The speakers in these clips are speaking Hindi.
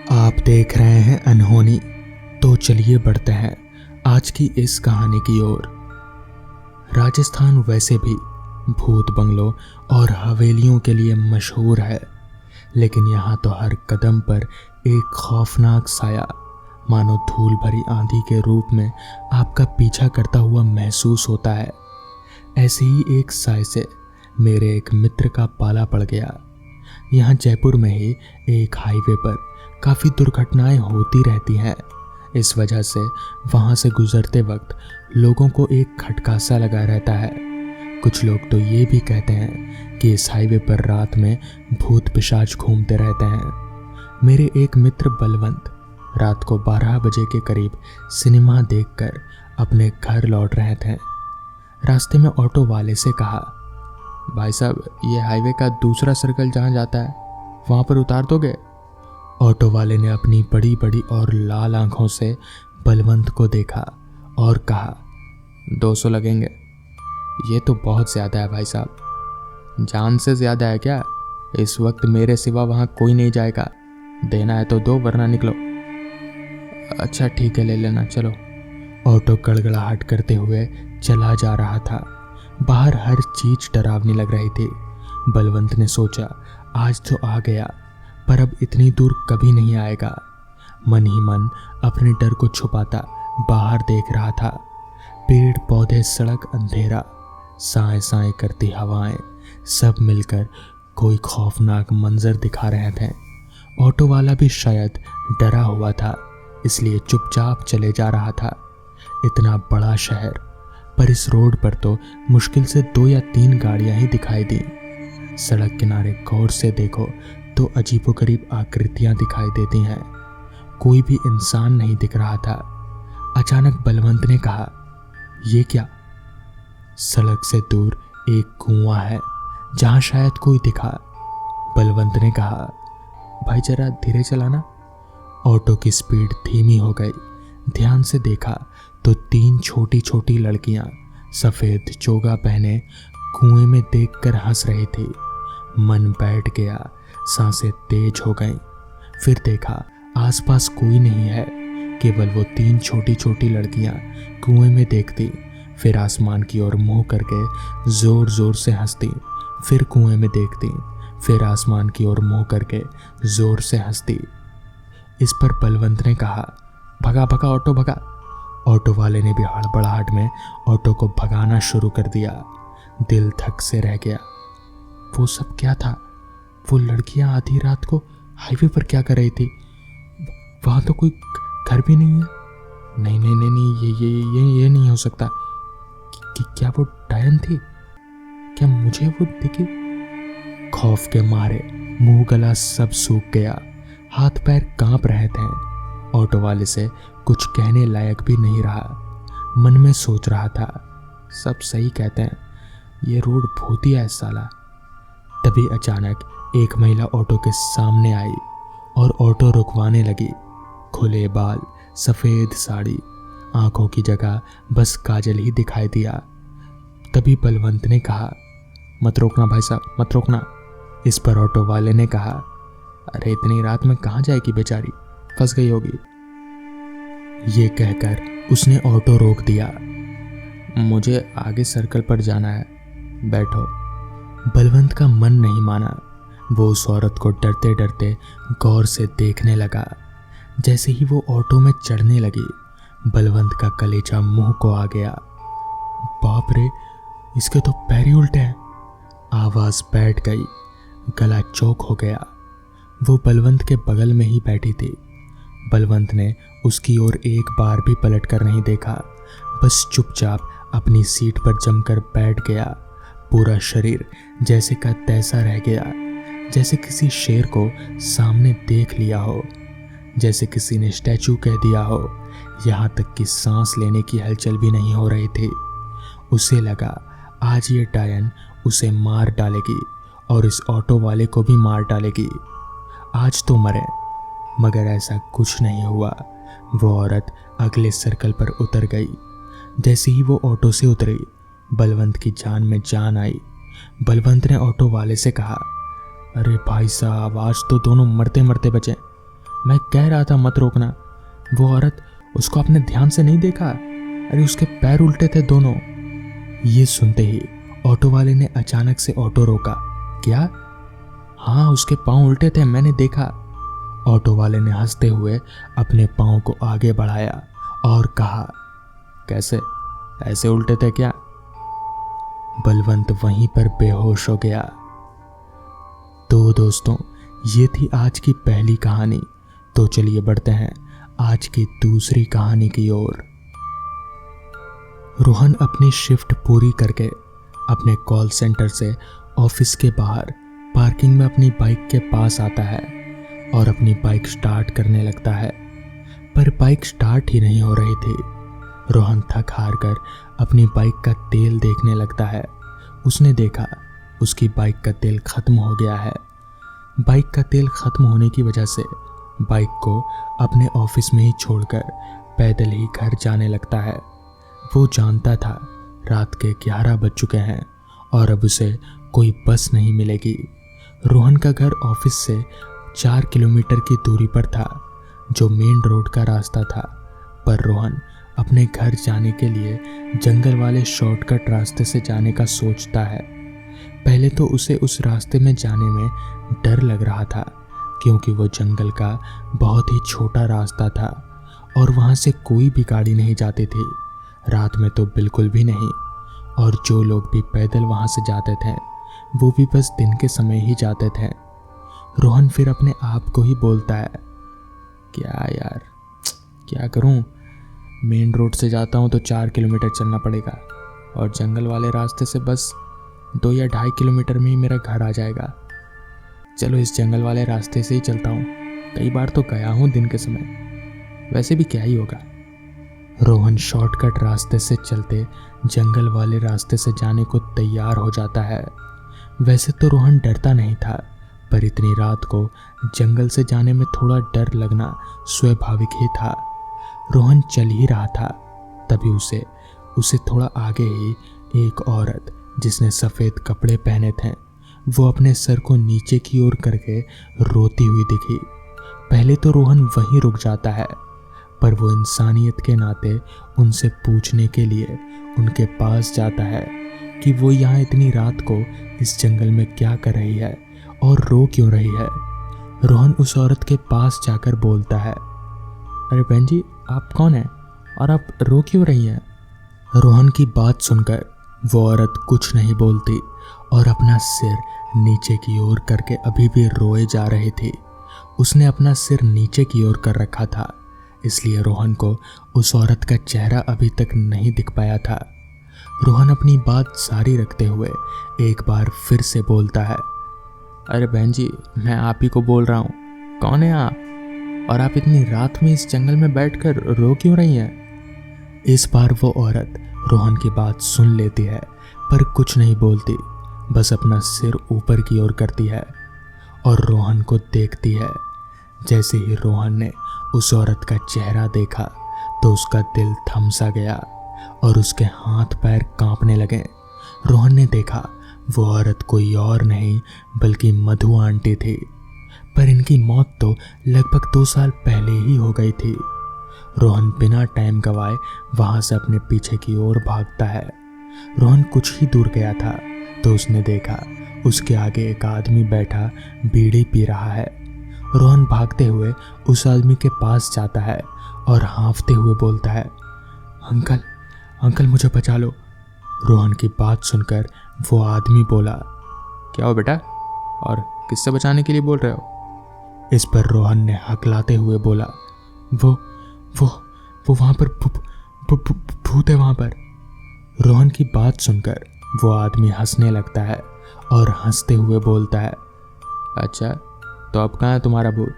आप देख रहे हैं अनहोनी। तो चलिए बढ़ते हैं आज की इस कहानी की ओर। राजस्थान वैसे भी भूत बंगलों और हवेलियों के लिए मशहूर है, लेकिन यहाँ तो हर कदम पर एक खौफनाक साया मानो धूल भरी आंधी के रूप में आपका पीछा करता हुआ महसूस होता है। ऐसे ही एक साए से मेरे एक मित्र का पाला पड़ गया। यहाँ जयपुर में ही एक हाईवे पर काफ़ी दुर्घटनाएं होती रहती हैं। इस वजह से वहाँ से गुजरते वक्त लोगों को एक खटका सा लगा रहता है। कुछ लोग तो ये भी कहते हैं कि इस हाईवे पर रात में भूत पिशाच घूमते रहते हैं। मेरे एक मित्र बलवंत रात को 12 बजे के करीब सिनेमा देखकर अपने घर लौट रहे थे। रास्ते में ऑटो वाले से कहा, भाई साहब, ये हाईवे का दूसरा सर्कल जहाँ जाता है वहाँ पर उतार दोगे? ऑटो वाले ने अपनी बड़ी बड़ी और लाल आंखों से बलवंत को देखा और कहा, 200 लगेंगे। ये तो बहुत ज़्यादा है भाई साहब। जान से ज़्यादा है क्या? इस वक्त मेरे सिवा वहाँ कोई नहीं जाएगा। देना है तो दो, वरना निकलो। अच्छा ठीक है, ले लेना, चलो। ऑटो गड़गड़ाहट करते हुए चला जा रहा था। बाहर हर चीज डरावनी लग रही थी। बलवंत ने सोचा, आज तो आ गया, पर अब इतनी दूर कभी नहीं आएगा। मन ही मन अपने डर को छुपाता बाहर देख रहा था। पेड़ पौधे, सड़क, अंधेरा, साए साए करती हवाएं, सब मिलकर कोई खौफनाक मंजर दिखा रहे थे। ऑटो वाला भी शायद डरा हुआ था, इसलिए चुपचाप चले जा रहा था। इतना बड़ा शहर, पर इस रोड पर तो मुश्किल से 2 या 3 गाड़ियां ही दिखाई दी। सड़क किनारे गौर से देखो तो अजीबोगरीब आकृतियां दिखाई देती हैं। कोई भी इंसान नहीं दिख रहा था। अचानक बलवंत ने कहा, ये क्या? सड़क से दूर एक कुआं है जहां शायद कोई दिखा। बलवंत ने कहा, भाई जरा धीरे चलाना। ऑटो की स्पीड धीमी हो गई। ध्यान से देखा तो 3 छोटी छोटी लड़कियां सफेद चोगा पहने कुएं में देखकर हंस रही थी। मन बैठ गया, सांसें तेज हो गईं। फिर देखा आसपास कोई नहीं है, केवल वो 3 छोटी छोटी लड़कियां कुएं में देखती, फिर आसमान की ओर मुंह करके जोर जोर से हंसती, फिर कुएं में देखती, फिर आसमान की ओर मुंह करके जोर से हंसती। इस पर बलवंत ने कहा, भगा भगा ऑटो भगा। ऑटो वाले ने भी हड़बड़ाहट में ऑटो को भगाना शुरू कर दिया। दिल धक से रह गया। वो सब क्या था? वो लड़कियां आधी रात को हाईवे पर क्या कर रही थी? वहां तो कोई घर भी नहीं है। नहीं नहीं नहीं नहीं, ये नहीं हो सकता। क्या वो डायन थी? क्या मुझे वो दिखी? खौफ के मारे मुंह गला सब सूख गया, हाथ पैर कांप रहे थे। ऑटो वाले से कुछ कहने लायक भी नहीं रहा। मन में सोच रहा था, सब सही कहते हैं, ये रोड भूतिया है साला। तभी अचानक एक महिला ऑटो के सामने आई और ऑटो रुकवाने लगी। खुले बाल, सफ़ेद साड़ी, आंखों की जगह बस काजल ही दिखाई दिया। तभी बलवंत ने कहा, मत रोकना भाई साहब, मत रोकना। इस पर ऑटो वाले ने कहा, अरे इतनी रात में कहाँ जाएगी बेचारी, फंस गई होगी। ये कहकर उसने ऑटो रोक दिया। मुझे आगे सर्कल पर जाना है, बैठो। बलवंत का मन नहीं माना। वो उस औरत को डरते डरते गौर से देखने लगा। जैसे ही वो ऑटो में चढ़ने लगी, बलवंत का कलेजा मुंह को आ गया। बाप रे, इसके तो पैर ही उल्टे हैं। आवाज बैठ गई, गला चौक हो गया। वो बलवंत के बगल में ही बैठी थी। बलवंत ने उसकी ओर एक बार भी पलट कर नहीं देखा, बस चुपचाप अपनी सीट पर जमकर बैठ गया। पूरा शरीर जैसे का तैसा रह गया, जैसे किसी शेर को सामने देख लिया हो, जैसे किसी ने स्टैचू कह दिया हो। यहाँ तक कि सांस लेने की हलचल भी नहीं हो रही थी। उसे लगा आज ये डायन उसे मार डालेगी और इस ऑटो वाले को भी मार डालेगी। आज तो मरे, मगर ऐसा कुछ नहीं हुआ। वो औरत अगले सर्कल पर उतर गई। जैसे ही वो ऑटो से उतरी, बलवंत की जान में जान आई। बलवंत ने ऑटो वाले से कहा, अरे भाई साहब, आज तो दोनों मरते मरते बचे। मैं कह रहा था मत रोकना। वो औरत, उसको आपने ध्यान से नहीं देखा? अरे उसके पैर उल्टे थे दोनों। ये सुनते ही ऑटो वाले ने अचानक से ऑटो रोका। क्या? हाँ, उसके पांव उल्टे थे, मैंने देखा। ऑटो वाले ने हंसते हुए अपने पांव को आगे बढ़ाया और कहा, कैसे, ऐसे उल्टे थे क्या? बलवंत वहीं पर बेहोश हो गया। तो दोस्तों, ये थी आज की पहली कहानी। तो चलिए बढ़ते हैं आज की दूसरी कहानी की ओर। रोहन अपनी शिफ्ट पूरी करके अपने कॉल सेंटर से ऑफिस के बाहर पार्किंग में अपनी बाइक के पास आता है और अपनी बाइक स्टार्ट करने लगता है, पर बाइक स्टार्ट ही नहीं हो रही थी। रोहन थक हार कर अपनी बाइक का तेल देखने लगता है। उसने देखा उसकी बाइक का तेल खत्म हो गया है। बाइक का तेल खत्म होने की वजह से बाइक को अपने ऑफिस में ही छोड़कर पैदल ही घर जाने लगता है। वो जानता था रात के 11 बज चुके हैं और अब उसे कोई बस नहीं मिलेगी। रोहन का घर ऑफिस से 4 किलोमीटर की दूरी पर था, जो मेन रोड का रास्ता था। पर रोहन अपने घर जाने के लिए जंगल वाले शॉर्टकट रास्ते से जाने का सोचता है। पहले तो उसे उस रास्ते में जाने में डर लग रहा था, क्योंकि वो जंगल का बहुत ही छोटा रास्ता था और वहाँ से कोई भी गाड़ी नहीं जाती थी, रात में तो बिल्कुल भी नहीं। और जो लोग भी पैदल वहाँ से जाते थे वो भी बस दिन के समय ही जाते थे। रोहन फिर अपने आप को ही बोलता है, क्या यार, क्या करूँ, मेन रोड से जाता हूँ तो 4 किलोमीटर चलना पड़ेगा और जंगल वाले रास्ते से बस 2 या 2.5 किलोमीटर में ही मेरा घर आ जाएगा। चलो इस जंगल वाले रास्ते से ही चलता हूँ, कई बार तो गया हूँ दिन के समय, वैसे भी क्या ही होगा। रोहन शॉर्टकट रास्ते से चलते जंगल वाले रास्ते से जाने को तैयार हो जाता है। वैसे तो रोहन डरता नहीं था, पर इतनी रात को जंगल से जाने में थोड़ा डर लगना स्वाभाविक ही था। रोहन चल ही रहा था, तभी उसे थोड़ा आगे ही एक औरत जिसने सफ़ेद कपड़े पहने थे, वो अपने सर को नीचे की ओर करके रोती हुई दिखी। पहले तो रोहन वहीं रुक जाता है, पर वो इंसानियत के नाते उनसे पूछने के लिए उनके पास जाता है कि वो यहाँ इतनी रात को इस जंगल में क्या कर रही है और रो क्यों रही है। रोहन उस औरत के पास जाकर बोलता है, अरे बहन जी, आप कौन हैं और आप रो क्यों रही हैं? रोहन की बात सुनकर वो औरत कुछ नहीं बोलती और अपना सिर नीचे की ओर करके अभी भी रोए जा रही थी। उसने अपना सिर नीचे की ओर कर रखा था, इसलिए रोहन को उस औरत का चेहरा अभी तक नहीं दिख पाया था। रोहन अपनी बात जारी रखते हुए एक बार फिर से बोलता है, अरे बहन जी, मैं आप ही को बोल रहा हूँ, कौन है आप और आप इतनी रात में इस जंगल में बैठकर रो क्यों रही हैं? इस बार वो औरत रोहन की बात सुन लेती है, पर कुछ नहीं बोलती, बस अपना सिर ऊपर की ओर करती है और रोहन को देखती है। जैसे ही रोहन ने उस औरत का चेहरा देखा तो उसका दिल थम सा गया और उसके हाथ पैर कांपने लगे। रोहन ने देखा वो औरत कोई और नहीं बल्कि मधु आंटी थी, पर इनकी मौत तो लगभग 2 साल पहले ही हो गई थी। रोहन बिना टाइम गवाए वहां से अपने पीछे की ओर भागता है। रोहन कुछ ही दूर गया था तो उसने देखा उसके आगे एक आदमी बैठा बीड़ी पी रहा है। रोहन भागते हुए उस आदमी के पास जाता है और हाँफते हुए बोलता है, अंकल, अंकल मुझे बचा लो। रोहन की बात सुनकर वो आदमी बोला, क्या हो बेटा, और किससे बचाने के लिए बोल रहे हो? इस पर रोहन ने हकलाते हुए बोला, वो वहाँ पर भूत है वहाँ पर। रोहन की बात सुनकर वो आदमी हंसने लगता है और हंसते हुए बोलता है, अच्छा तो अब कहाँ है तुम्हारा भूत?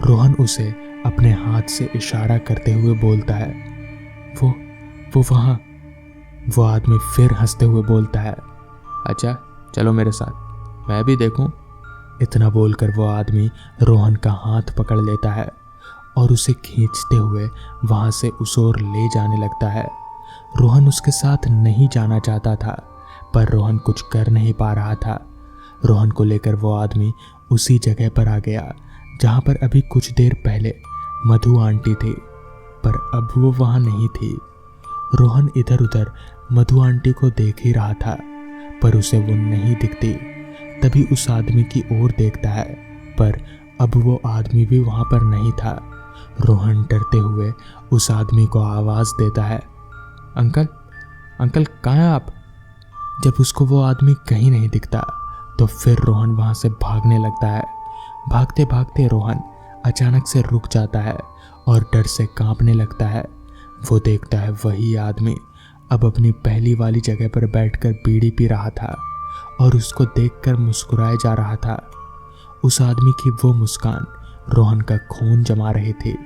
रोहन उसे अपने हाथ से इशारा करते हुए बोलता है, वो वहाँ। वो आदमी फिर हंसते हुए बोलता है, अच्छा चलो मेरे साथ, मैं भी देखूं। इतना बोलकर वो आदमी रोहन का हाथ पकड़ लेता है और उसे खींचते हुए वहाँ से उस ओर ले जाने लगता है। रोहन उसके साथ नहीं जाना चाहता था, पर रोहन कुछ कर नहीं पा रहा था। रोहन को लेकर वो आदमी उसी जगह पर आ गया जहाँ पर अभी कुछ देर पहले मधु आंटी थी, पर अब वो वहाँ नहीं थी। रोहन इधर उधर मधु आंटी को देख ही रहा था, पर उसे वो नहीं दिखती। तभी उस आदमी की ओर देखता है, पर अब वो आदमी भी वहाँ पर नहीं था। रोहन डरते हुए उस आदमी को आवाज़ देता है, अंकल, अंकल कहाँ हैं आप? जब उसको वो आदमी कहीं नहीं दिखता तो फिर रोहन वहाँ से भागने लगता है। भागते भागते रोहन अचानक से रुक जाता है और डर से कांपने लगता है। वो देखता है वही आदमी अब अपनी पहली वाली जगह पर बैठकर बीड़ी पी रहा था और उसको देखकर मुस्कुराए जा रहा था। उस आदमी की वो मुस्कान रोहन का खून जमा रही थी।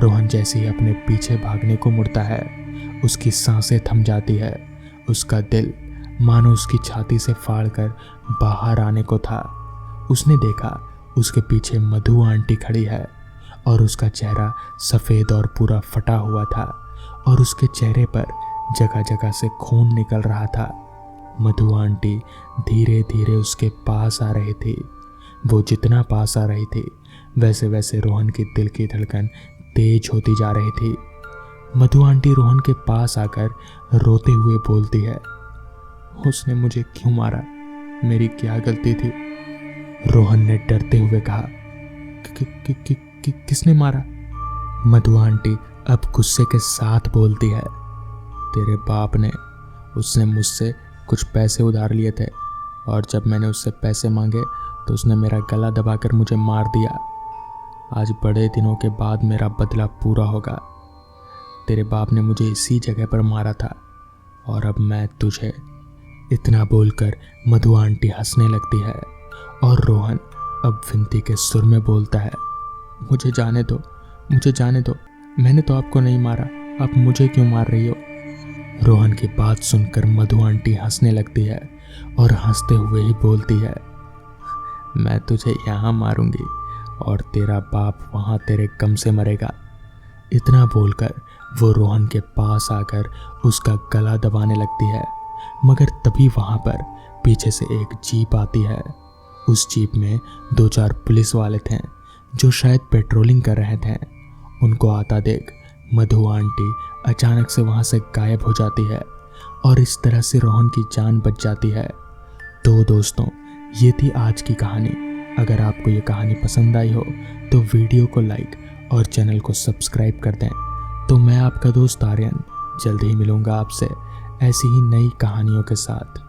रोहन जैसे ही अपने पीछे भागने को मुड़ता है, उसकी सांसें थम जाती है। उसका दिल मानो उसकी छाती से फाड़कर बाहर आने को था। उसने देखा उसके पीछे मधु आंटी खड़ी है और उसका चेहरा सफ़ेद और पूरा फटा हुआ था और उसके चेहरे पर जगह जगह से खून निकल रहा था। मधु आंटी धीरे धीरे उसके पास आ रही थी। वो जितना पास आ रही थी वैसे वैसे रोहन की दिल की धड़कन तेज होती जा रही थी। मधु आंटी रोहन के पास आकर रोते हुए बोलती है, उसने मुझे क्यों मारा? मेरी क्या गलती थी? रोहन ने डरते हुए कहा, किसने मारा? मधु आंटी अब गुस्से के साथ बोलती है, तेरे बाप ने। उसने मुझसे कुछ पैसे उधार लिए थे और जब मैंने उससे पैसे मांगे तो उसने मेरा गला दबाकर मुझे मार दिया। आज बड़े दिनों के बाद मेरा बदला पूरा होगा। तेरे बाप ने मुझे इसी जगह पर मारा था और अब मैं तुझे। इतना बोलकर मधु आंटी हंसने लगती है और रोहन अब विनती के सुर में बोलता है, मुझे जाने दो, मुझे जाने दो। मैंने तो आपको नहीं मारा, आप मुझे क्यों मार रही हो? रोहन की बात सुनकर मधु आंटी हंसने लगती है और हंसते हुए ही बोलती है, मैं तुझे यहाँ मारूंगी और तेरा बाप वहाँ तेरे गम से मरेगा। इतना बोलकर वो रोहन के पास आकर उसका गला दबाने लगती है, मगर तभी वहाँ पर पीछे से एक जीप आती है। उस जीप में 2-4 पुलिस वाले थे जो शायद पेट्रोलिंग कर रहे थे। उनको आता देख मधु आंटी अचानक से वहाँ से गायब हो जाती है और इस तरह से रोहन की जान बच जाती है। तो दोस्तों, ये थी आज की कहानी। अगर आपको ये कहानी पसंद आई हो तो वीडियो को लाइक और चैनल को सब्सक्राइब कर दें। तो मैं आपका दोस्त आर्यन जल्द ही मिलूँगा आपसे ऐसी ही नई कहानियों के साथ।